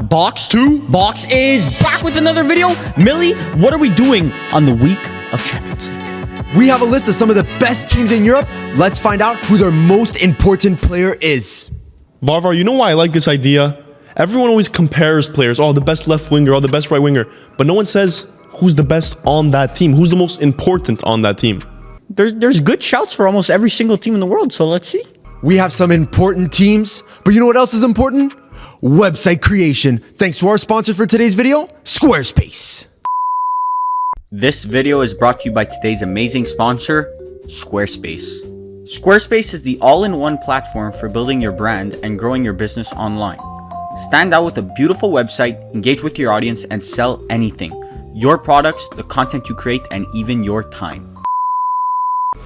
Box is back with another video. Millie, what are we doing on the week of Champions League? We have a list of some of the best teams in Europe. Let's find out who their most important player is. Varvar, you know why I like this idea? Everyone always compares players. Oh, the best left winger, or the best right winger. But no one says who's the best on that team. Who's the most important on that team? There's good shouts for almost every single team in the world, so let's see. We have some important teams, but you know what else is important? Website creation. Thanks to our sponsor for today's video, Squarespace. This video is brought to you by today's amazing sponsor, Squarespace. Squarespace is the all-in-one platform for building your brand and growing your business online. Stand out with a beautiful website, engage with your audience, and sell anything. Your products, the content you create, and even your time.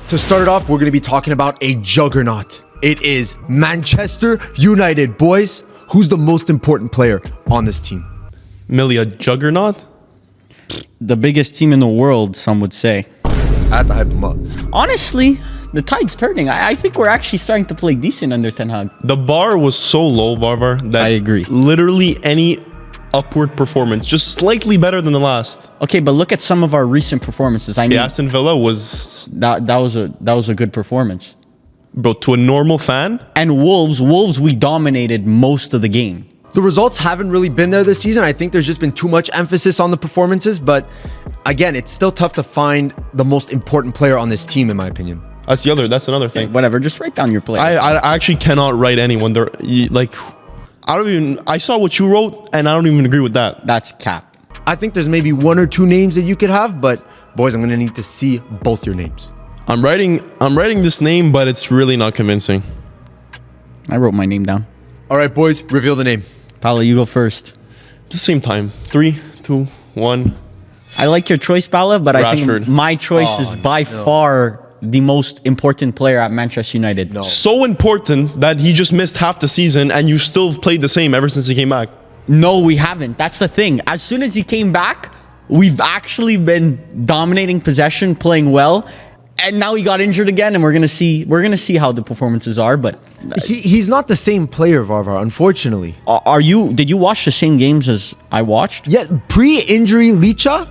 To start it off, we're going to be talking about a juggernaut. It is Manchester United. Boys, who's the most important player on this team? Millie, a juggernaut? The biggest team in the world, some would say. I had to hype him up. Honestly, the tide's turning. I think we're actually starting to play decent under Ten Hag. The bar was so low, Varvar, that I agree. Literally any upward performance, just slightly better than the last. Okay, but look at some of our recent performances. I mean, Aston Villa was, that was a good performance. bro, to a normal fan. And Wolves, we dominated most of the game. The results haven't really been there this season. I think there's just been too much emphasis on the performances, but again, it's still tough to find the most important player on this team, in my opinion. That's another thing. Whatever, just write down your player. I actually cannot write anyone. I saw what you wrote, and I don't even agree with that. That's cap. I think there's maybe one or two names that you could have, but boys, I'm going to need to see both your names. I'm writing this name, but it's really not convincing. I wrote my name down. All right, boys, reveal the name. Paolo, you go first. At the same time. 3, 2, 1. I like your choice, Paolo, but I Rashford. think my choice is by far the most important player at Manchester United. No. So important that he just missed half the season, and you still played the same ever since he came back. No, we haven't. That's the thing. As soon as he came back, we've actually been dominating possession, playing well. And now he got injured again, and we're gonna see how the performances are. But He's not the same player, Varvar, unfortunately. did you watch the same games as I watched? Yet pre-injury Licha,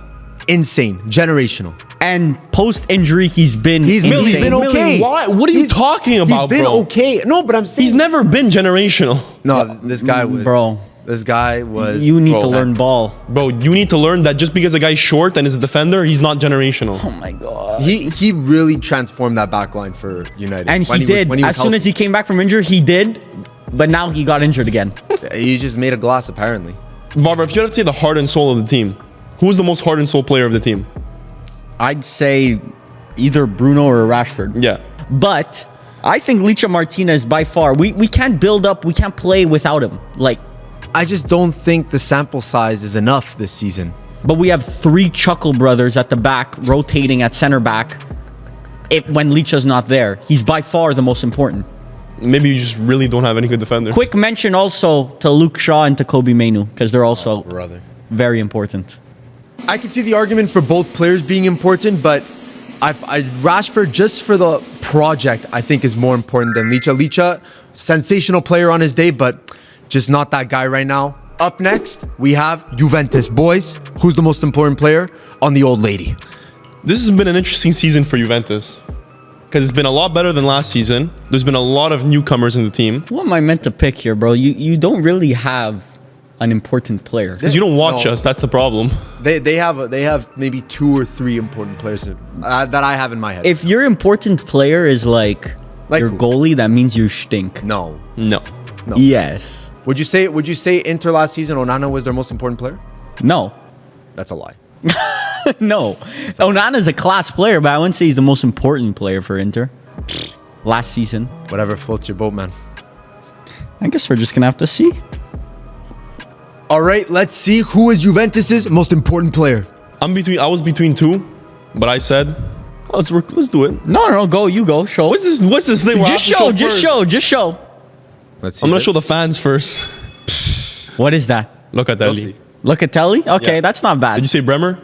insane, generational. And post-injury, he's been He's insane. been okay. Why? What are you talking about, He's been bro? okay. No, but I'm saying He's never been generational. No, this guy was. Bro. This guy was. You need Bro, to learn ball. Bro, you need to learn that just because a guy's short and is a defender, he's not generational. Oh my god. He really transformed that back line for United. And he did. As soon as he came back from injury, he did. But now he got injured again. He just made a glass, apparently. Varvar, if you had to say the heart and soul of the team, who's the most heart and soul player of the team? I'd say either Bruno or Rashford. Yeah. But I think Licha Martinez by far, we can't build up, we can't play without him. I just don't think the sample size is enough this season. But we have 3 Chuckle brothers at the back, rotating at center back. When Licha's not there, he's by far the most important. Maybe you just really don't have any good defenders. Quick mention also to Luke Shaw and to Kobe Mainu, because they're also Brother. very important. I could see the argument for both players being important, but Rashford, just for the project, I think is more important than Licha. Licha, sensational player on his day, but just not that guy right now. Up next, we have Juventus. Boys, who's the most important player on the old lady? This has been an interesting season for Juventus because it's been a lot better than last season. There's been a lot of newcomers in the team. Who am I meant to pick here, bro? You don't really have an important player. Because you don't watch No. us, that's the problem. They have maybe 2 or 3 important players that I have in my head. If your important player is like your who? goalie, that means you stink. No. No. Yes. Would you say Inter last season Onana was their most important player? No. That's a lie. No. Onana's a class player, but I wouldn't say he's the most important player for Inter. Last season. Whatever floats your boat, man. I guess we're just gonna have to see. All right, let's see who is Juventus's most important player. I was between 2, but I said, let's do it. No, go. You go. Show. What's this thing where I have Just to show. first? Just show. Let's see. I'm gonna show the fans first. What is that? Look at We'll that. see. Locatelli? Okay, Yeah. that's not bad. Did you say Bremer?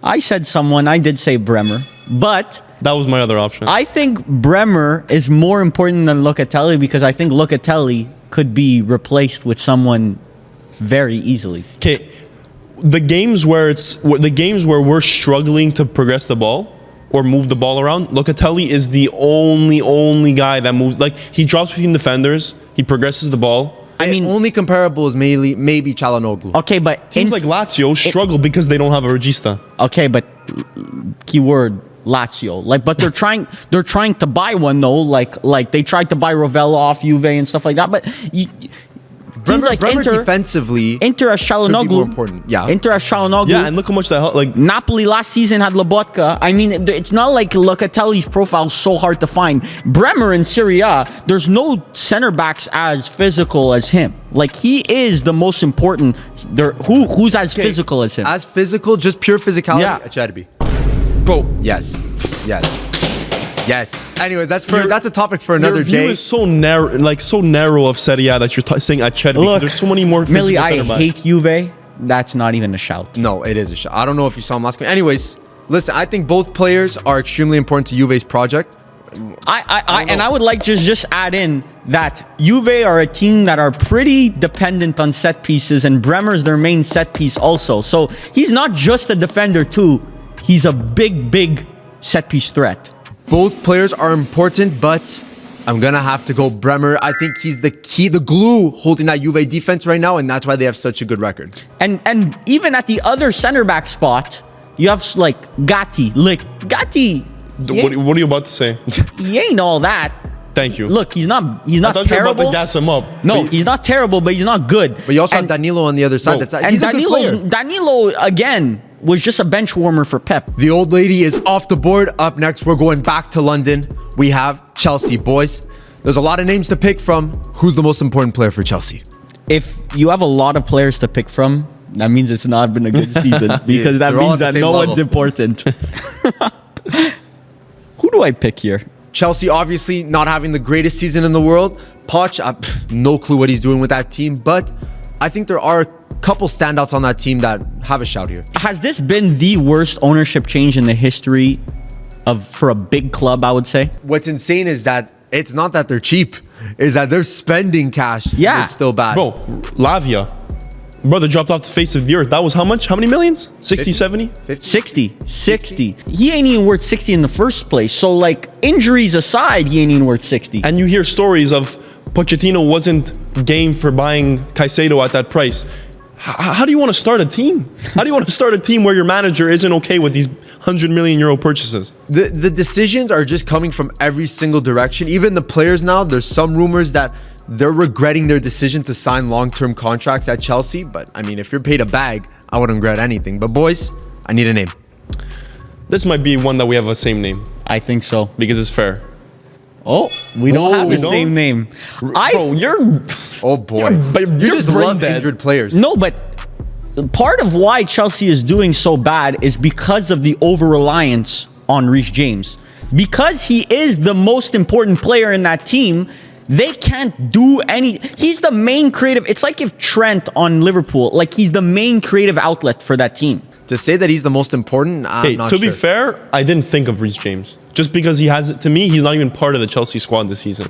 I said someone. I did say Bremer. But That was my other option. I think Bremer is more important than Locatelli because I think Locatelli could be replaced with someone very easily. Okay, the games where we're struggling to progress the ball or move the ball around, Locatelli is the only guy that moves. Like, he drops between defenders, he progresses the ball. I mean, only comparable is maybe Çalhanoğlu. okay, but Teams like Lazio struggle because they don't have a regista. okay, but keyword Lazio. Like, but they're trying to buy one though. Like they tried to buy Rovella off Juve and stuff like that. But teams like Bremer Inter defensively as more Çalhanoğlu. important. Yeah. Inter as Çalhanoğlu. Yeah, and look how much that helped. Like, Napoli last season had Lobotka. I mean, it's not like Locatelli's profile is so hard to find. Bremer in Serie A, there's no center backs as physical as him. Like, he is the most important. Who's as physical as him? As physical, just pure physicality. Yeah. Acerbi. bro, Yes. Anyways, that's a topic for another your view day. is so narrow of Serie A that you're saying Acerbi. Look, There's so many more physical Millie, I center backs. hate Juve. That's not even a shout. No, it is a shot. I don't know if you saw him last game. Anyways, listen, I think both players are extremely important to Juve's project. I would like to just add in that Juve are a team that are pretty dependent on set pieces, and Bremer's their main set piece also. So he's not just a defender too. He's a big set piece threat. Both players are important, but I'm going to have to go Bremer. I think he's the key, the glue holding that Juve defense right now, and that's why they have such a good record. And even at the other center back spot, you have like Gatti. Like Gatti, What are you about to say? he ain't all that. Thank you. Look, he's not I thought you were about terrible. to gas him up. No, he's not terrible, but he's not good. But you also have Danilo on the other side. Bro, He's a good player. Danilo again was just a bench warmer for Pep. The old lady is off the board. Up next, we're going back to London. We have Chelsea, boys. There's a lot of names to pick from. Who's the most important player for Chelsea? If you have a lot of players to pick from, that means it's not been a good season because that They're all means at the that same no level. one's important. Who do I pick here? Chelsea obviously not having the greatest season in the world. Poch, no clue what he's doing with that team, but I think there are a couple standouts on that team that have a shout here. Has this been the worst ownership change in the history for a big club, I would say? What's insane is that it's not that they're cheap, is that they're spending cash. Yeah. It's still bad. Bro, Lavia. Brother dropped off the face of the earth. That was how much? How many millions? 60, 70? 60. He ain't even worth 60 in the first place. So, like, injuries aside, he ain't even worth 60. And you hear stories of Pochettino wasn't game for buying Caicedo at that price. How do you want to start a team? How do you want to start a team where your manager isn't okay with these 100 million euro purchases? The decisions are just coming from every single direction. Even the players now, there's some rumors that they're regretting their decision to sign long-term contracts at Chelsea. But, I mean, if you're paid a bag, I wouldn't regret anything. But, boys, I need a name. This might be one that we have the same name I think so. because it's fair. Oh, we don't have we the don't? same name. Bro, you're... Oh, boy. You're You just brain love dead. injured players. No, but part of why Chelsea is doing so bad is because of the over-reliance on Reece James. Because he is the most important player in that team, they can't do he's the main creative. It's like if Trent on Liverpool, like he's the main creative outlet for that team. To say that he's the most important, I'm Hey, not to sure. be fair, I didn't think of Reece James. Just because to me, he's not even part of the Chelsea squad this season.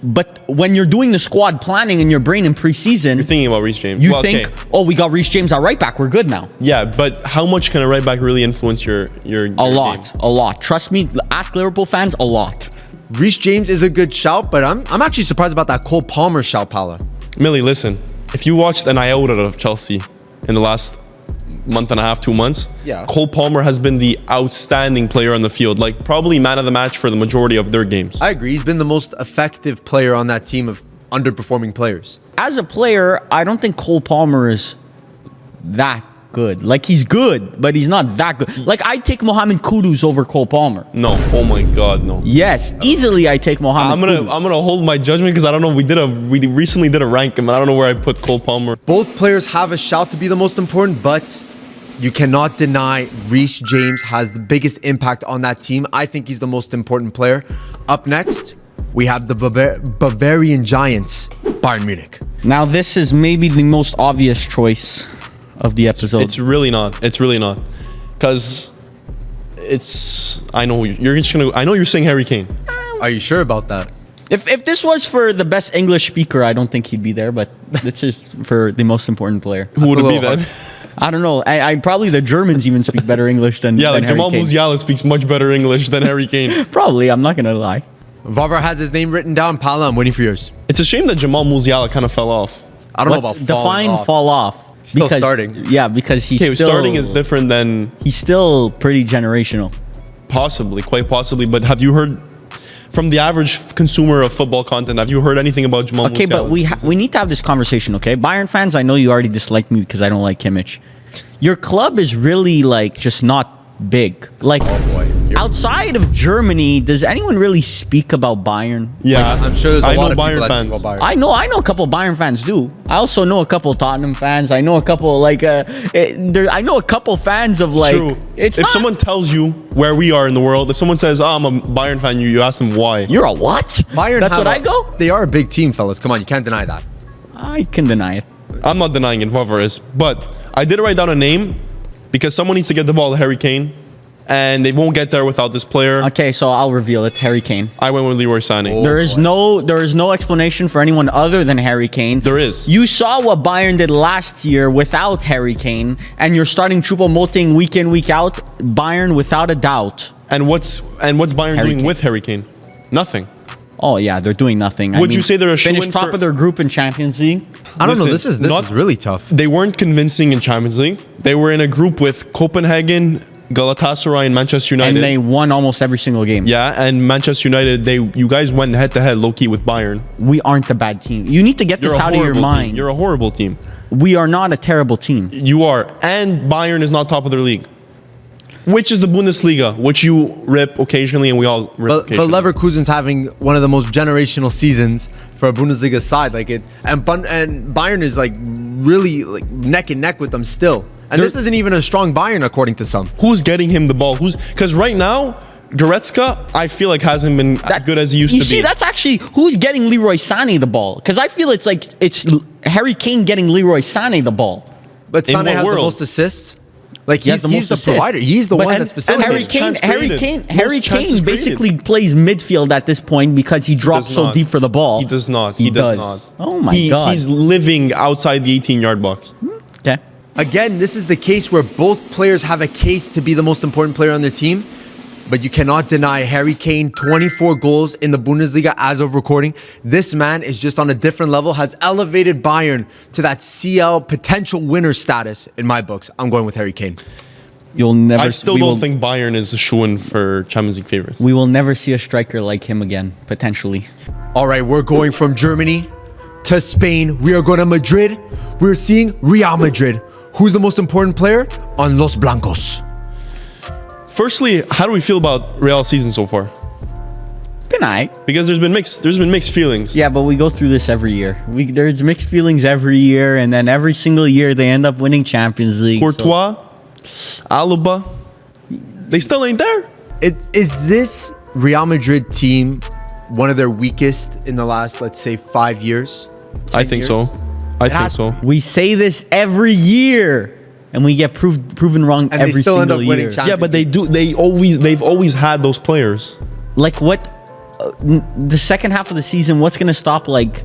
But when you're doing the squad planning in your brain in preseason, You're thinking about Reece James. you Well, think, okay. oh, we got Reece James at right back, we're good now. Yeah, but how much can a right back really influence your A lot. Trust me, ask Liverpool fans, a lot. Reece James is a good shout, but I'm actually surprised about that Cole Palmer shout, Paula. Millie, listen. If you watched an iota of Chelsea in the last month and a half, 2 months, Yeah. Cole Palmer has been the outstanding player on the field. Like, probably man of the match for the majority of their games. I agree. He's been the most effective player on that team of underperforming players. As a player, I don't think Cole Palmer is that good. Like, he's good, but he's not that good. Like, I'd take Mohamed Kudus over Cole Palmer. No, oh my God, no. Yes, easily I take Mohamed Kudus. I'm gonna hold my judgment because I don't know. We recently did a rank him, and I don't know where I put Cole Palmer. Both players have a shout to be the most important, but you cannot deny Reece James has the biggest impact on that team. I think he's the most important player. Up next, we have the Bavarian Giants, Bayern Munich. Now, this is maybe the most obvious choice of the episode. It's really not. It's really not, because I know you're just gonna. I know you're saying Harry Kane. Are you sure about that? If this was for the best English speaker, I don't think he'd be there. But this is for the most important player. Who would it be little then? I don't know. I probably the Germans even speak better English than Yeah, than like Harry Jamal Kane. Musiala speaks much better English than Harry Kane. Probably. I'm not gonna lie. Vavar has his name written down. Pala, I'm waiting for yours. It's a shame that Jamal Musiala kind of fell off. I don't know What's about falling off. fall off? Still starting. Yeah, because he's Okay, still starting is different than He's still pretty generational. possibly, quite possibly. But have you heard from the average consumer of football content? Have you heard anything about Jamal Okay, Musiala? but we need to have this conversation, okay? Bayern fans, I know you already dislike me because I don't like Kimmich. Your club is really like just not big. Like boy. Here- outside of Germany, does anyone really speak about Bayern? Yeah, I'm sure there's a I lot know of Bayern people that fans. speak about Bayern. I know a couple Bayern fans do. I also know a couple Tottenham fans. I know a couple like I know a couple fans of like True. it's If not- someone tells you where we are in the world, if someone says, "Oh, I'm a Bayern fan," you ask them why. You're a what? Bayern That's have what I go? They are a big team, fellas. Come on, you can't deny that. I can deny it. I'm not denying it, whoever is. But I did write down a name because someone needs to get the ball to Harry Kane, and they won't get there without this player. Okay, so I'll reveal it. Harry Kane. I went with Leroy Sané. Oh. There is no explanation for anyone other than Harry Kane. There is. You saw what Bayern did last year without Harry Kane, and you're starting Choupo-Moting week in week out. Bayern, without a doubt. And what's Bayern Harry doing Kane. with Harry Kane? Nothing. Oh yeah, they're doing nothing. Would you say they're a finished shoo-in top for- of their group in Champions League? I don't know. Listen, This not- is really tough. They weren't convincing in Champions League. They were in a group with Copenhagen, Galatasaray, and Manchester United. And they won almost every single game. yeah, and Manchester United. You guys went head to head, low key with Bayern. We aren't a bad team. You need to get You're this a out of your horrible mind. team. You're a horrible team. We are not a terrible team. You are, and Bayern is not top of their league, which is the Bundesliga, which you rip occasionally, and we all rip But occasionally. Leverkusen's having one of the most generational seasons for a Bundesliga side. Like it, and Bayern is like really like neck and neck with them still. And this isn't even a strong Bayern according to some. Who's getting him the ball? Because right now, Goretzka, I feel like hasn't been as good as he used You to see, be. that's actually who's getting Leroy Sané the ball. Because I feel it's like it's Harry Kane getting Leroy Sané the ball. But In Sané what has the world? most assists. Like He has he's the the most provider. assists. He's the But one and- that's and facilitating. Harry Kane basically plays midfield at this point because he drops does so not. deep for the ball. He does not. He He does does. not. Oh my God. He's living outside the 18-yard box. Okay. Again, this is the case where both players have a case to be the most important player on their team. But you cannot deny Harry Kane, 24 goals in the Bundesliga as of recording. This man is just on a different level, has elevated Bayern to that CL potential winner status in my books. I'm going with Harry Kane. You'll never. I still we don't will- think Bayern is a shoo-in for Champions League favorites. we will never see a striker like him again. Potentially. All right, we're going from Germany to Spain. We are going to Madrid. We're seeing Real Madrid. Who's the most important player on Los Blancos? Firstly, how do we feel about Real season so far? Good night. Because there's been mixed feelings. Yeah, but we go through this every year. There's mixed feelings every year, and then every single year they end up winning Champions League. so- Courtois, Alaba, they still ain't there. Is this Real Madrid team one of their weakest in the last, let's say, 5 years? I 10 think years? so. I think has- so. We say this every year, and we get proven wrong And they every still end single up winning year. Champions Yeah, but they've always had those players. Like what? The second half of the season, what's gonna stop like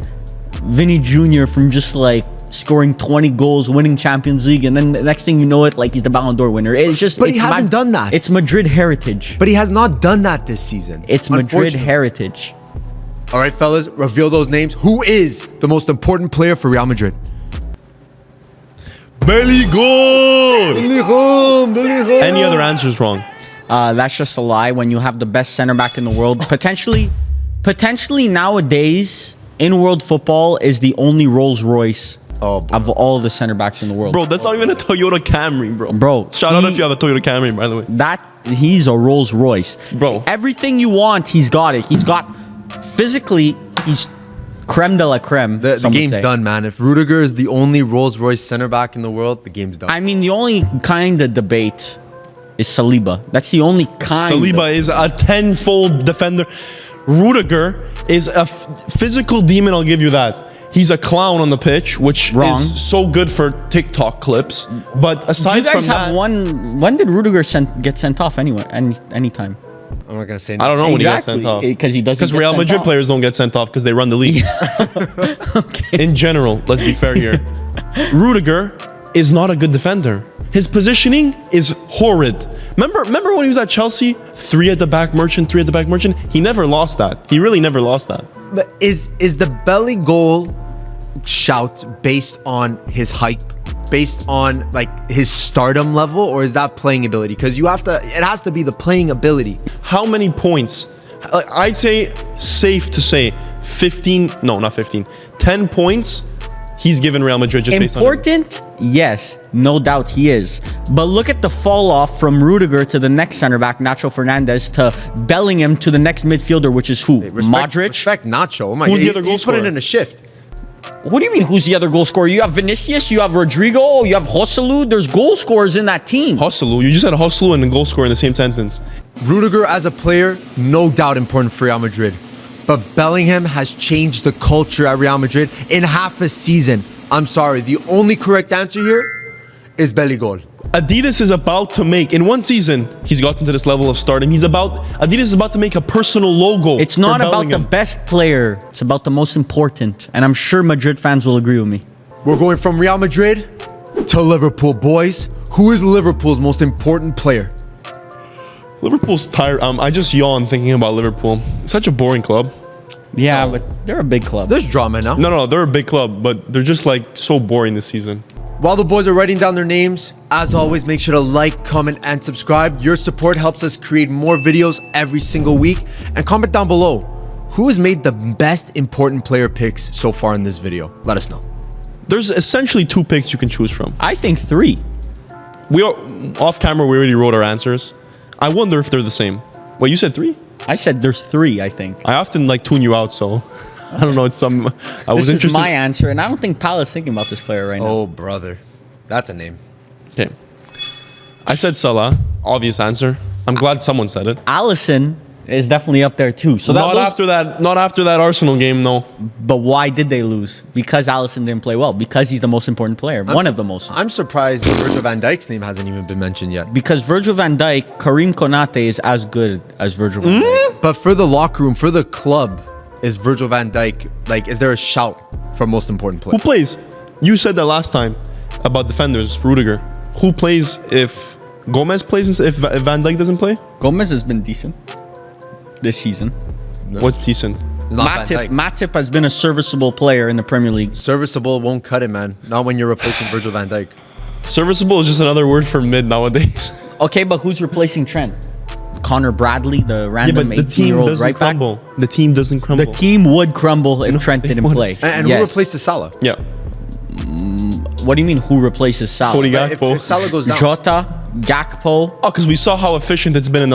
Vinny Jr. from just like scoring 20 goals, winning Champions League, and then the next thing you know it, like he's the Ballon d'Or winner. It's just. But he it's hasn't done that. It's Madrid heritage. But he has not done that this season. It's Madrid unfortunately. heritage. All right, fellas, reveal those names. Who is the most important player for Real Madrid? Bellingham. Any other answer is wrong. That's just a lie. When you have the best center back in the world, potentially nowadays in world football is the only Rolls Royce Oh, boy. of all the center backs in the world. Bro, that's not even a Toyota Camry, bro. Bro, Shout out he- if you have a Toyota Camry, by the way. That he's a Rolls Royce, Bro. Everything you want, he's got it. He's got physically, he's creme de la creme. The some would game's say. done, man. If Rudiger is the only Rolls-Royce center back in the world, the game's done. I mean, the only kind of debate is Saliba. That's the only kind. Saliba is a tenfold defender. Rudiger is a physical demon, I'll give you that. He's a clown on the pitch, which Wrong. is so good for TikTok clips. But aside You guys from have that, one. When did Rudiger get sent off anyway? Anytime? I'm not gonna say. I don't know when he got sent off. Because he doesn't. Because Real Madrid players don't get sent off because they run the league. In general, let's be fair here. Rudiger is not a good defender. His positioning is horrid. Remember when he was at Chelsea? 3 at the back merchant, 3 at the back merchant? He never lost that. He really never lost that. But is the belly goal shout based on his hype, based on like his stardom level, or is that playing ability? Because it has to be the playing ability. How many points? I'd say safe to say 15, no, not 15, 10 points he's given Real Madrid just based on Important? Yes, no doubt he is. But look at the fall off from Rudiger to the next center back, Nacho Fernandez, to Bellingham to the next midfielder, which is who? Modric? Respect Nacho. Oh my Who's God. the other goal He's putting scorer? in a shift. What do you mean, who's the other goal scorer? You have Vinicius, you have Rodrigo, you have Joselu. There's goal scorers in that team. Joselu. You just had Joselu and a goal scorer in the same sentence. Rudiger as a player, no doubt important for Real Madrid. But Bellingham has changed the culture at Real Madrid in half a season. I'm sorry, the only correct answer here is Belligol. Adidas is about to make, in one season, he's gotten to this level of stardom. Adidas is about to make a personal logo. It's not for about the Bellingham. best player. It's about the most important. And I'm sure Madrid fans will agree with me. We're going from Real Madrid to Liverpool, boys. Who is Liverpool's most important player? Liverpool's tired. I just yawn thinking about Liverpool. Such a boring club. Yeah, but they're a big club. There's drama now. No, they're a big club, but they're just like so boring this season. While the boys are writing down their names, as always, make sure to like, comment, and subscribe. Your support helps us create more videos every single week. And comment down below, who has made the best important player picks so far in this video? Let us know. There's essentially 2 picks you can choose from. I think 3. We are off camera. We already wrote our answers. I wonder if they're the same. Wait, you said 3? I said there's 3, I think. I often like tune you out, so I don't know. It's some. I was This is interested. my answer, and I don't think Pal is thinking about this player right now. Oh, brother. That's a name. Okay. I said Salah. Obvious answer. I'm glad someone said it. Allison is definitely up there too. So Not after that Arsenal game, no. But why did they lose? Because Allison didn't play well. Because he's the most important player. One of the most. I'm surprised Virgil van Dijk's name hasn't even been mentioned yet. Because Virgil van Dijk, Karim Konate is as good as Virgil van Dijk. But for the locker room, for the club, is Virgil van Dijk, like, is there a shout for most important player? Who plays? You said that last time about defenders, Rudiger. Who plays if Gomez plays if Van Dijk doesn't play? Gomez has been decent this season. What's decent? It's not Van Dijk. Matip has been a serviceable player in the Premier League. Serviceable won't cut it, man. Not when you're replacing Virgil van Dijk. Serviceable is just another word for mid nowadays. Okay, but who's replacing Trent? Connor Bradley, the Yeah, random but the team 18-year-old doesn't right back? crumble. The team doesn't crumble. The team would crumble if Trent didn't wouldn't. play. And Yes. who replaces Salah? Yeah. What do you mean who replaces Salah? Cody If Gakpo. Salah goes down. Jota, Gakpo. Oh, because we saw how efficient it's been in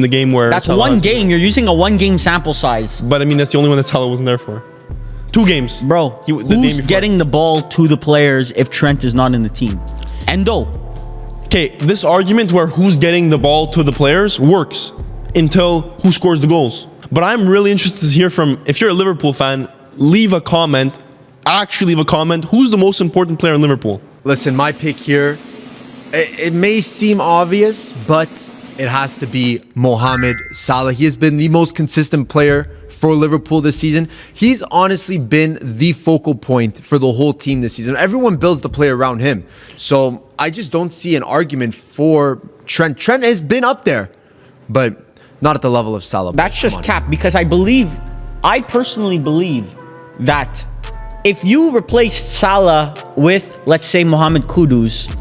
the game where That's Salah one has- game. You're using a one-game sample size. But I mean, that's the only one that Salah wasn't there for. 2 games, Bro, the game who's before. getting the ball to the players if Trent is not in the team? Endo. Okay, this argument where who's getting the ball to the players works until who scores the goals. But I'm really interested to hear from, if you're a Liverpool fan, leave a comment. Actually leave a comment. Who's the most important player in Liverpool? Listen, my pick here, it may seem obvious, but it has to be Mohamed Salah. He has been the most consistent player for Liverpool this season. He's honestly been the focal point for the whole team this season. Everyone builds the play around him. So I just don't see an argument for Trent. Trent has been up there, but not at the level of Salah. That's Come just on. cap because I personally believe that if you replaced Salah with, let's say, Mohamed Kudus,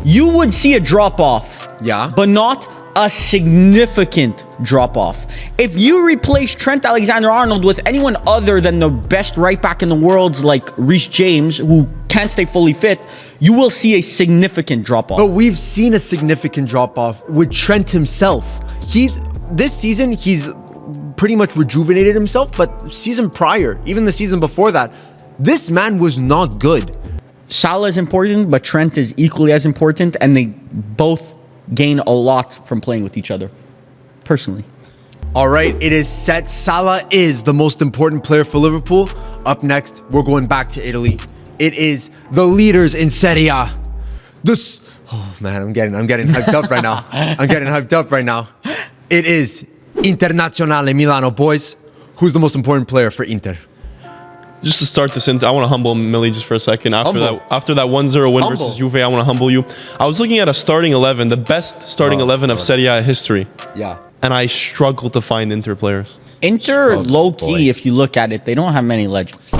you would see a drop-off. Yeah. But not a significant drop-off. If you replace Trent Alexander-Arnold with anyone other than the best right back in the world, like Reece James, who can't stay fully fit, you will see a significant drop-off. But we've seen a significant drop-off with Trent himself. This season, he's pretty much rejuvenated himself, but season prior, even the season before that, this man was not good. Salah is important, but Trent is equally as important, and they both gain a lot from playing with each other, personally. All right, it is set. Salah is the most important player for Liverpool. Up next, we're going back to Italy. It is the leaders in Serie A. Oh man, I'm getting hyped up right now. I'm getting hyped up right now. It is Internazionale Milano, boys. Who's the most important player for Inter? Just to start this, I want to humble Millie just for a second. After Humble. that 1-0 win Humble. versus Juve, I want to humble you. I was looking at a starting 11, the best starting 11 of Serie A history, Yeah. and I struggle to find Inter players. Inter, Oh, low key, boy. if you look at it, they don't have many legends.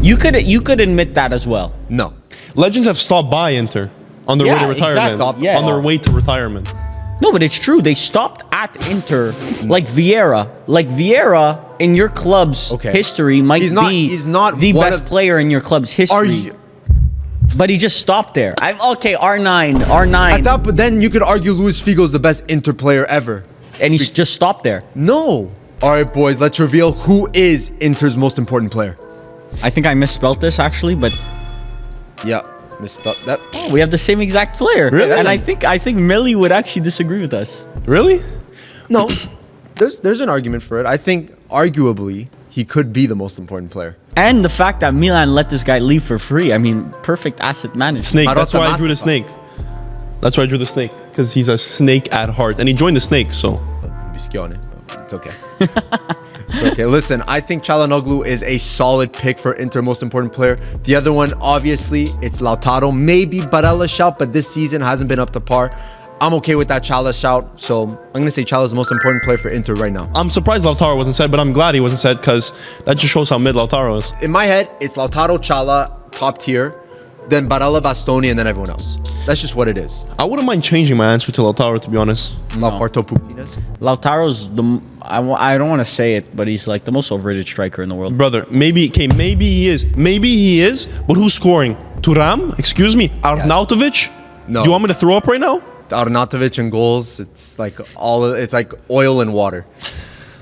You could admit that as well. No. Legends have stopped by Inter on their way Yeah, to retirement. exactly. Yeah. On their way to retirement. No, but it's true. They stopped at Inter, like Vieira. Like Vieira in your club's Okay. history might He's not- be he's not the one best of- player in your club's history. Are you? But he just stopped there. Okay, R9. I thought, but then you could argue Luis Figo's the best Inter player ever. And he's just stopped there. No. All right, boys, let's reveal who is Inter's most important player. I think I misspelled this actually, but Yeah, misspelled that. we have the same exact player. Really? And I think Millie would actually disagree with us. Really? No, there's an argument for it. I think arguably he could be the most important player. And the fact that Milan let this guy leave for free. I mean, perfect asset management. Snake. Marotta That's why I drew the Mastifa. snake. That's why I drew the snake. Because he's a snake at heart. And he joined the snake, so. Bischione, but it's okay. It's okay. Listen, I think Çalhanoğlu is a solid pick for Inter most important player. The other one, obviously, it's Lautaro. Maybe Barella shout, but this season hasn't been up to par. I'm okay with that Chala shout, so I'm going to say Chala's the most important player for Inter right now. I'm surprised Lautaro wasn't said, but I'm glad he wasn't said because that just shows how mid Lautaro is. In my head, it's Lautaro, Chala, top tier, then Barella, Bastoni, and then everyone else. That's just what it is. I wouldn't mind changing my answer to Lautaro, to be honest. Lafarto Pupinas. Lautaro's I don't want to say it, but he's like the most overrated striker in the world. Brother, maybe he is, but who's scoring? Thuram? Excuse me, Arnautovic? No. Do you want me to throw up right now? Arnautovic and goals, it's like oil and water.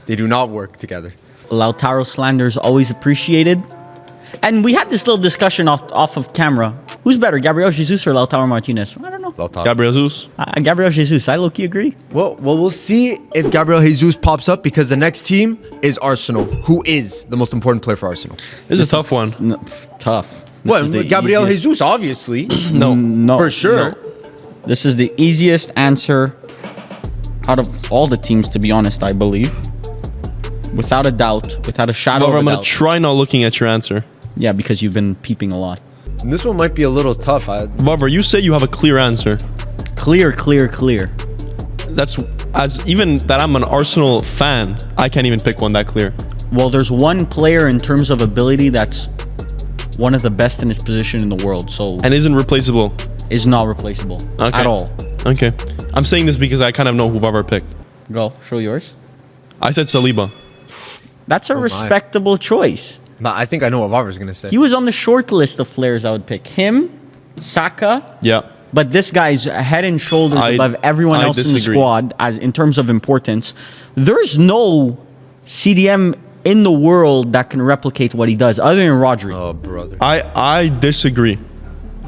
They do not work together. Lautaro slander is always appreciated. And we had this little discussion off of camera. Who's better, Gabriel Jesus or Lautaro Martinez? I don't know. Lautaro. Gabriel Jesus? Gabriel Jesus. I low-key agree. Well, we'll see if Gabriel Jesus pops up because the next team is Arsenal. Who is the most important player for Arsenal? This is a tough one. Tough. This Well, is the Gabriel easiest- Jesus, obviously. No, For sure. no. This is the easiest answer out of all the teams, to be honest, I believe. Without a doubt, without a shadow However, of I'm a going doubt. to try not looking at your answer. Yeah, because you've been peeping a lot. This one might be a little tough. However, you say you have a clear answer. Clear. That's as even that I'm an Arsenal fan, I can't even pick one that clear. Well, there's one player in terms of ability that's one of the best in his position in the world, so And isn't replaceable. is not replaceable Okay. at all. Okay. I'm saying this because I kind of know who I've picked. Go, show yours. I said Saliba. That's a my. respectable choice. But I think I know what Varver's going to say. He was on the short list of players I would pick. Him, Saka, Yeah. but this guy's head and shoulders above everyone I else in disagree. the squad as in terms of importance. There's no CDM in the world that can replicate what he does, other than Rodri. Oh, brother. I disagree.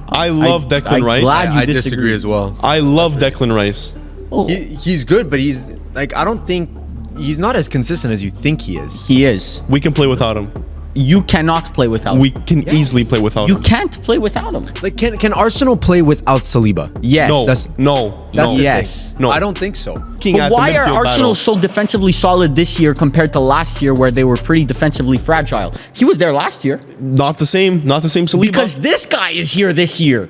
I love Declan I'm Rice. glad you I disagree disagree as well. I love Declan Rice. Oh, He's good, but he's like, I don't think he's not as consistent as you think he is. he is. We can play without him. You cannot play without We him. can easily play without You him. can't play without him. Like, can Arsenal play without Saliba? Yes. No, That's- no, That's no. the Yes. thing. No. I don't think so. Looking But at the why are midfield Arsenal battle. so defensively solid this year compared to last year where they were pretty defensively fragile? He was there last year. Not the same Saliba. Because this guy is here this year.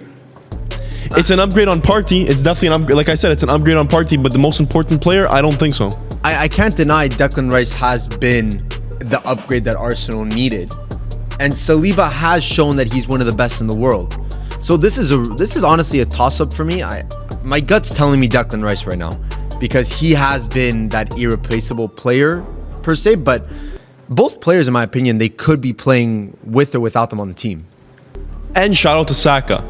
It's an upgrade on Partey. It's definitely an upgrade. Like I said, it's an upgrade on Partey, but the most important player, I don't think so. I can't deny Declan Rice has been the upgrade that Arsenal needed. And Saliba has shown that he's one of the best in the world. So this is honestly a toss-up for me. My gut's telling me Declan Rice right now because he has been that irreplaceable player per se, but both players, in my opinion, they could be playing with or without them on the team. And shout out to Saka.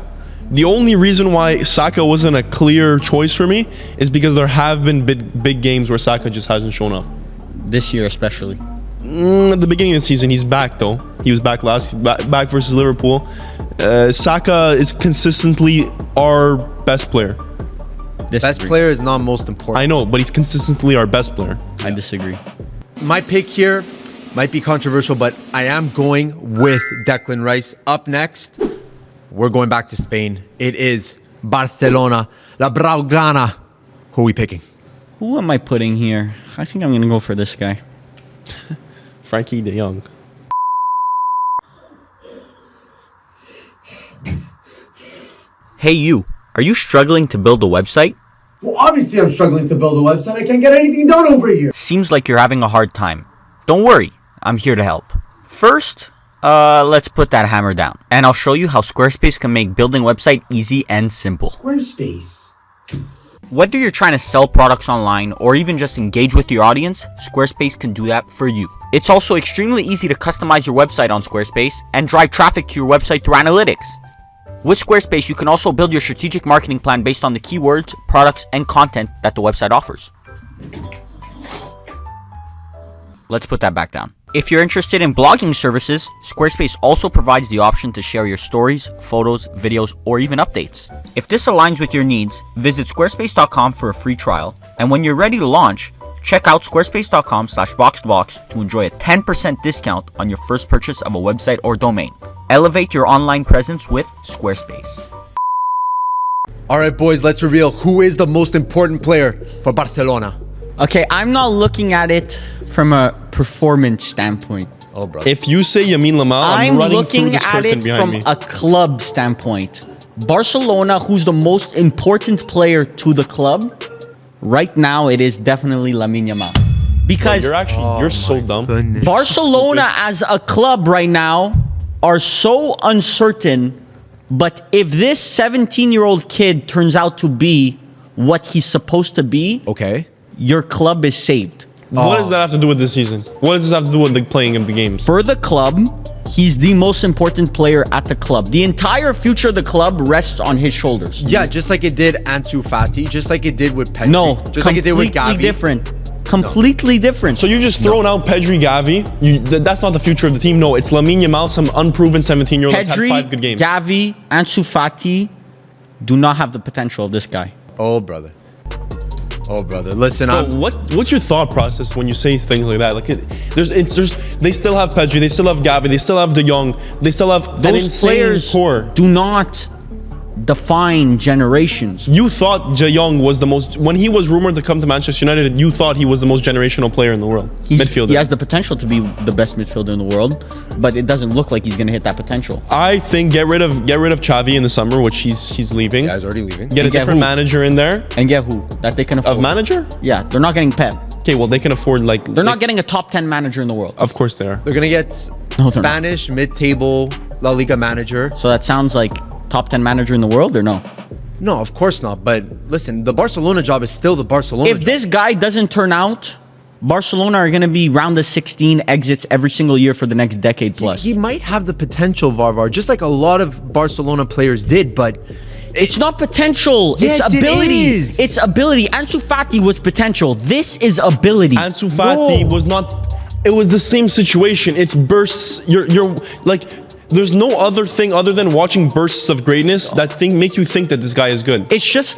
The only reason why Saka wasn't a clear choice for me is because there have been big games where Saka just hasn't shown up. This year especially. At the beginning of the season, he's back though. He was back back versus Liverpool. Saka is consistently our best player. Best player is not most important. I know, but he's consistently our best player. I disagree. My pick here might be controversial, but I am going with Declan Rice. Up next, we're going back to Spain. It is Barcelona, La Blaugrana. Who are we picking? Who am I putting here? I think I'm going to go for this guy. Frankie de Jong. Hey you, are you struggling to build a website? Well, obviously I'm struggling to build a website. I can't get anything done over here. Seems like you're having a hard time. Don't worry, I'm here to help. First, let's put that hammer down. And I'll show you how Squarespace can make building a website easy and simple. Squarespace. Whether you're trying to sell products online or even just engage with your audience, Squarespace can do that for you. It's also extremely easy to customize your website on Squarespace and drive traffic to your website through analytics. With Squarespace, you can also build your strategic marketing plan based on the keywords, products, and content that the website offers. Let's put that back down. If you're interested in blogging services, Squarespace also provides the option to share your stories, photos, videos, or even updates. If this aligns with your needs, visit squarespace.com for a free trial, and when you're ready to launch, check out squarespace.com/boxtobox to enjoy a 10% discount on your first purchase of a website or domain. Elevate your online presence with Squarespace. All right, boys, let's reveal who is the most important player for Barcelona. Okay, I'm not looking at it from a performance standpoint. Oh, brother. If you say Yamin Lamal, I'm running through looking this at curtain it behind from me. a club standpoint. Barcelona, who's the most important player to the club, right now it is definitely Lamine Yamal. Because You're so dumb. Goodness. Barcelona as a club right now are so uncertain, but if this 17-year-old kid turns out to be what he's supposed to be, Okay. your club is saved. What does that have to do with this season? What does this have to do with the playing of the games? For the club, he's the most important player at the club. The entire future of the club rests on his shoulders. Yeah, just like it did Ansu Fati, just like it did with Pedri. No, just like it did with Gavi. different. Completely different. So you're just throwing out Pedri, Gavi. That's not the future of the team. No, it's Lamine Yamal, some unproven 17-year-old that's had Pedri, 5 good games. Gavi, Ansu Fati do not have the potential of this guy. Oh, brother. Oh, brother. Listen, So what's your thought process when you say things like that? Like they still have Pedri, they still have Gavi, they still have De Jong, they still have an Those insane players core. do not define generations. You thought De Jong was the most, when he was rumored to come to Manchester United, you thought he was the most generational player in the world. Midfielder. He has the potential to be the best midfielder in the world, but it doesn't look like he's going to hit that potential. I think get rid of Xavi in the summer, which he's leaving. Yeah, he's already leaving. Get a And get different who? manager in there. And get who? That they can afford. Of manager? Yeah, they're not getting Pep. Okay, well they can afford like They're not getting a top 10 manager in the world. Of course they are. They're going to get No, they're not. Spanish mid-table La Liga manager. So that sounds like top 10 manager in the world or no? No, of course not. But listen, the Barcelona job is still the Barcelona If job. this guy doesn't turn out, Barcelona are going to be round of 16 exits every single year for the next decade plus. He might have the potential, Varvar, just like a lot of Barcelona players did, but It's not potential. Yes, it's it ability. is. It's ability. Ansu Fati was potential. This is ability. Ansu Fati was not. It was the same situation. It's bursts. You're like. There's no other thing other than watching bursts of greatness that make you think that this guy is good. It's just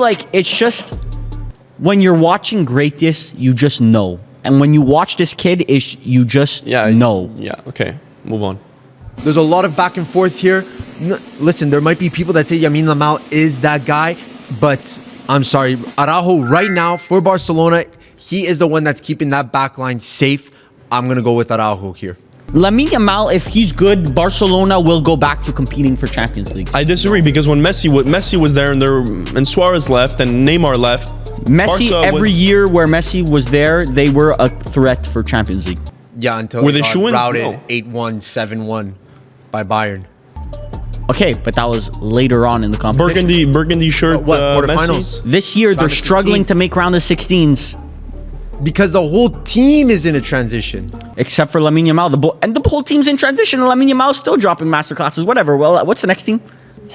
when you're watching greatness, you just know. And when you watch this kid, you just know. Yeah. Okay. Move on. there's a lot of back and forth here. Listen, there might be people that say Yamin Lamal is that guy, but I'm sorry. Araujo right now for Barcelona, he is the one that's keeping that back line safe. I'm going to go with Araujo here. Lamine Yamal, if he's good, Barcelona will go back to competing for Champions League. I disagree because when Messi was there and Suarez left and Neymar left, Messi, Barca every year where Messi was there, they were a threat for Champions League. Yeah, until Were they they got shoo-ins? routed No. 8-1, 7-1 by Bayern. Okay, but that was later on in the competition. Burgundy shirt. What, Messi. quarterfinals? This year, they're Round of 16. struggling to make round of 16s, Because the whole team is in a transition. except for Lamine Yamal. The whole team's in transition, and Lamine Yamal's still dropping masterclasses. Whatever. Well, what's the next team?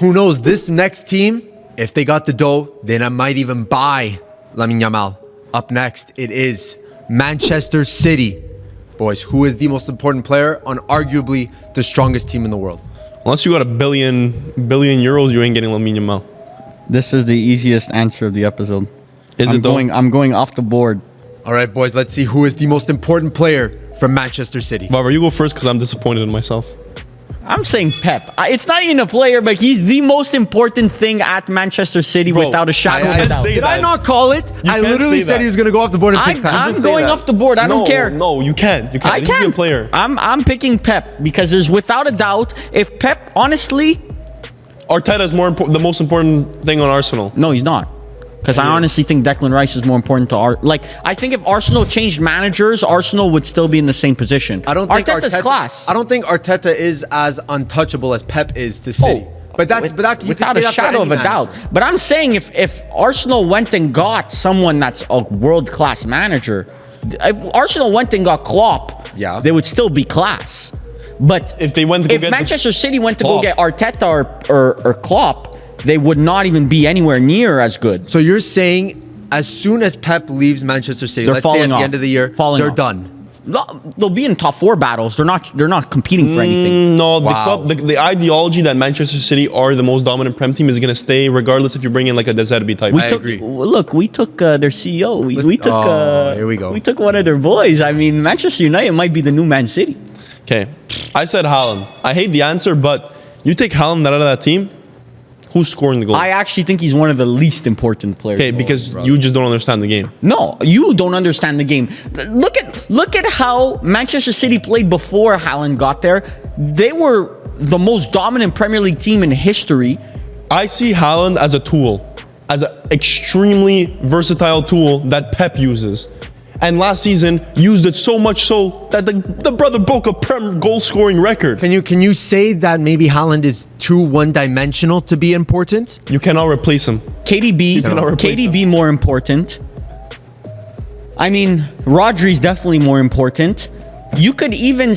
Who knows? This next team, if they got the dough, then I might even buy Lamine Yamal. Up next, it is Manchester City. Boys, who is the most important player on arguably the strongest team in the world? Unless you got a billion euros, you ain't getting Lamine Yamal. This is the easiest answer of the episode. Is it though? I'm going off the board. All right, boys, let's see who is the most important player from Manchester City. Barbara, you go first because I'm disappointed in myself. I'm saying Pep. It's not even a player, but he's the most important thing at Manchester City Bro, without a shadow of a doubt. say Did I that. not call it? I can't literally say said that. he was going to go off the board and pick Pep. I'm say going that. off the board. I don't care. No, you can't. You can't. I He's can. a player. I'm picking Pep because there's without a doubt, if Pep, honestly, Arteta is the most important thing on Arsenal. no, he's not. Because I honestly think Declan Rice is more important to I think if Arsenal changed managers, Arsenal would still be in the same position. I don't think Arteta's Arteta, class. I don't think Arteta is as untouchable as Pep is to City. But you can without say a that for shadow of any a doubt. manager. But I'm saying if Arsenal went and got someone that's a world class manager, if Arsenal went and got Klopp, Yeah. they would still be class. But If they went to go if get the Manchester City went to go Klopp. get Arteta or Klopp, they would not even be anywhere near as good. So you're saying as soon as Pep leaves Manchester City, They're let's say at falling the off. end of the year, Falling they're off. done. No, they'll be in top 4 battles. They're not competing for anything. No, the Wow. club, the ideology that Manchester City are the most dominant Prem team is going to stay regardless if you bring in like a De Zerbi type. I agree. Look, we took their CEO. We took. here we go. We took one of their boys. I mean, Manchester United might be the new Man City. Okay, I said Haaland. I hate the answer, but you take Haaland out of that team, who's scoring the goal? I actually think he's one of the least important players. Okay, because you just don't understand the game. No, you don't understand the game. Look at how Manchester City played before Haaland got there. They were the most dominant Premier League team in history. I see Haaland as a tool, as an extremely versatile tool that Pep uses. And last season used it so much so that the brother broke a Prem goal scoring record. Can you say that maybe Haaland is too one-dimensional to be important? You cannot replace him. KDB, cannot replace KDB more important. I mean, Rodri's definitely more important. You could even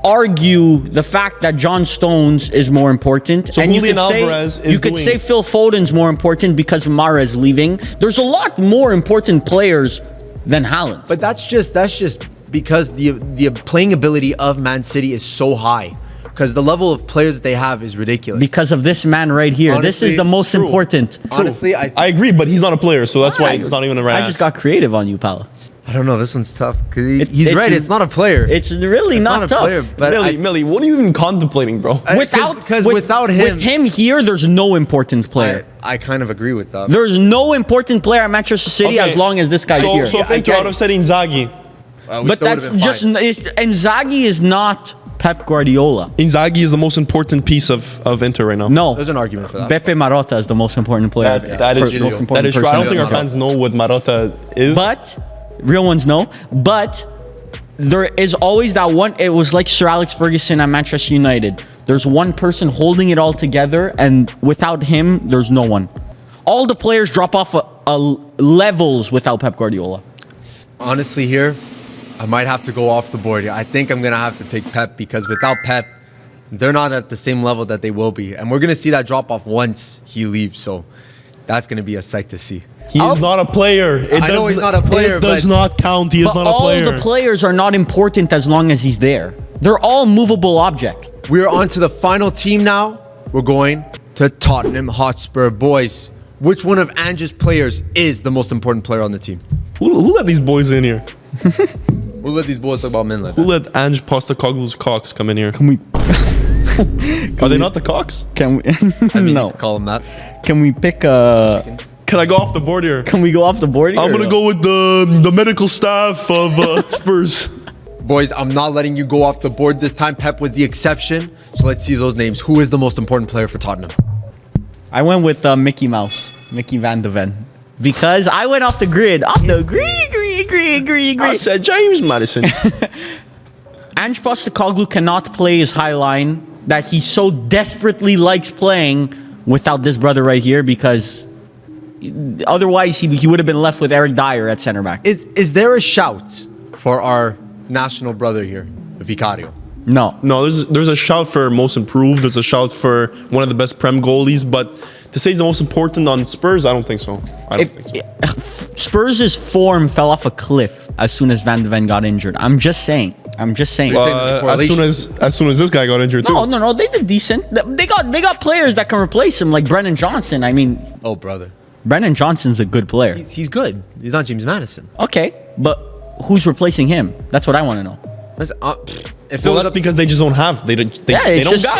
argue the fact that John Stones is more important, So and you Julian could say Alvarez is you could doing- say Phil Foden's more important because Mahrez leaving. There's a lot more important players than Haaland. But that's just because the playing ability of Man City is so high. Because the level of players that they have is ridiculous. Because of this man right here. This Honestly, is the most true. important. Honestly, I I agree, but he's not a player, so that's why it's not even a right I just got creative on you, pal. don't know. This one's tough. 'Cause It's- he's right. It's not a player. It's really It's not a tough. player. But Millie, what are you even contemplating, bro? because without him, with him here, there's no important player. I kind of agree with that. There's no important player at Manchester City Okay. as long as this guy's so, here. So thank you. get I would have said Inzaghi. But that's just Inzaghi is not Pep Guardiola. Inzaghi is the most important piece of Inter right now. No, There's an argument for that. Pepe Marotta is the most important player. That is true. Most important That is true. I don't person. think our fans know what Marotta is. But real ones know. But there is always that one. It was like Sir Alex Ferguson at Manchester United. There's one person holding it all together, and without him, there's no one. All the players drop off levels without Pep Guardiola. Honestly, here, I might have to go off the board. I think I'm gonna have to pick Pep because without Pep, they're not at the same level that they will be, and we're gonna see that drop off once he leaves. So that's gonna be a sight to see. He is not a player. I know he's not a player, It does but- not count. He is But not a all player. the players are not important as long as he's there. They're all movable objects. We're on to the final team now. We're going to Tottenham Hotspur. Boys, which one of Ange's players is the most important player on the team? Who let these boys in here? We'll let these boys talk about men like Who that. let Ange Postecoglou's cocks come in here? Can we? Are they not the cocks? Can we? I mean, no. you could call him that. Can we pick a? Can I go off the board here? Can we go off the board? I'm here? gonna go with the medical staff of Spurs. Boys, I'm not letting you go off the board this time. Pep was the exception. So let's see those names. Who is the most important player for Tottenham? I went with Mickey Mouse, Mickey Van de Ven, because I went off the grid. Agree. I said James Madison. Ange Postecoglou cannot play his high line that he so desperately likes playing without this brother right here, because otherwise he would have been left with Eric Dyer at center back. Is there a shout for our national brother here, Vicario? No. No, there's a shout for most improved. There's a shout for one of the best Prem goalies, but to say he's the most important on Spurs, I don't think so. Spurs' form fell off a cliff as soon as Van de Ven got injured. I'm just saying. saying there's a correlation? As soon as this guy got injured too. No. They did decent. They got players that can replace him, like Brennan Johnson. I mean, Oh, brother. Brennan Johnson's a good player. He's good. He's not James Madison. Okay, but who's replacing him? That's what I want to know. Listen, if it Well, was that's up, because they just don't have. They don't got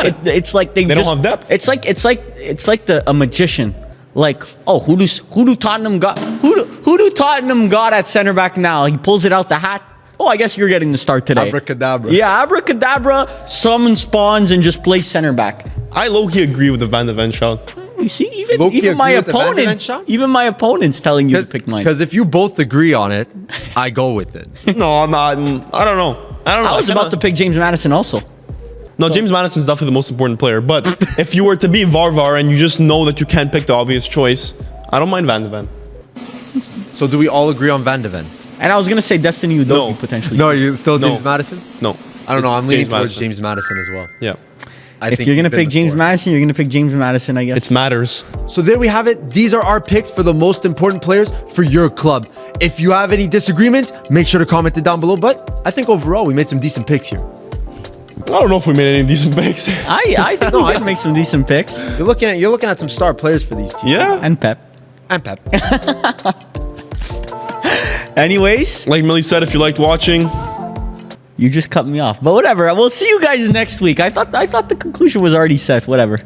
it. It's like they They don't just, have depth. It's like a magician. Like, oh, who do Tottenham got? Who do Tottenham got at center back now? He pulls it out the hat. Oh, I guess you're getting the start today. Abracadabra. Yeah, abracadabra. Summon spawns and just play center back. I low-key agree with the Van de Ven shout. You see, Low-key even my agree with the Van de Ven opponents, shot? even my opponents telling you to pick mine. Because if you both agree on it, I go with it. No, I'm not. I don't know. I was about to pick James Madison also. No, James Madison's definitely the most important player. But if you were to be Varvar and you just know that you can't pick the obvious choice, I don't mind Van de Ven. So do we all agree on Van de Ven? And I was gonna say Destiny Udogie No. potentially. No, you still James No. Madison? No. I don't know. I'm leaning towards Madison. James Madison as well. Yeah. I If think you're he's gonna been pick the James core. Madison, you're gonna pick James Madison, I guess. It matters. So there we have it. These are our picks for the most important players for your club. If you have any disagreements, make sure to comment it down below. But I think overall we made some decent picks here. I don't know if we made any decent picks. I think No, we I can make some decent picks. You're looking at some star players for these teams. Yeah. And Pep. And Pep. Anyways, Like Millie said, if you liked watching, you just cut me off. But whatever. We'll see you guys next week. I thought the conclusion was already set. Whatever.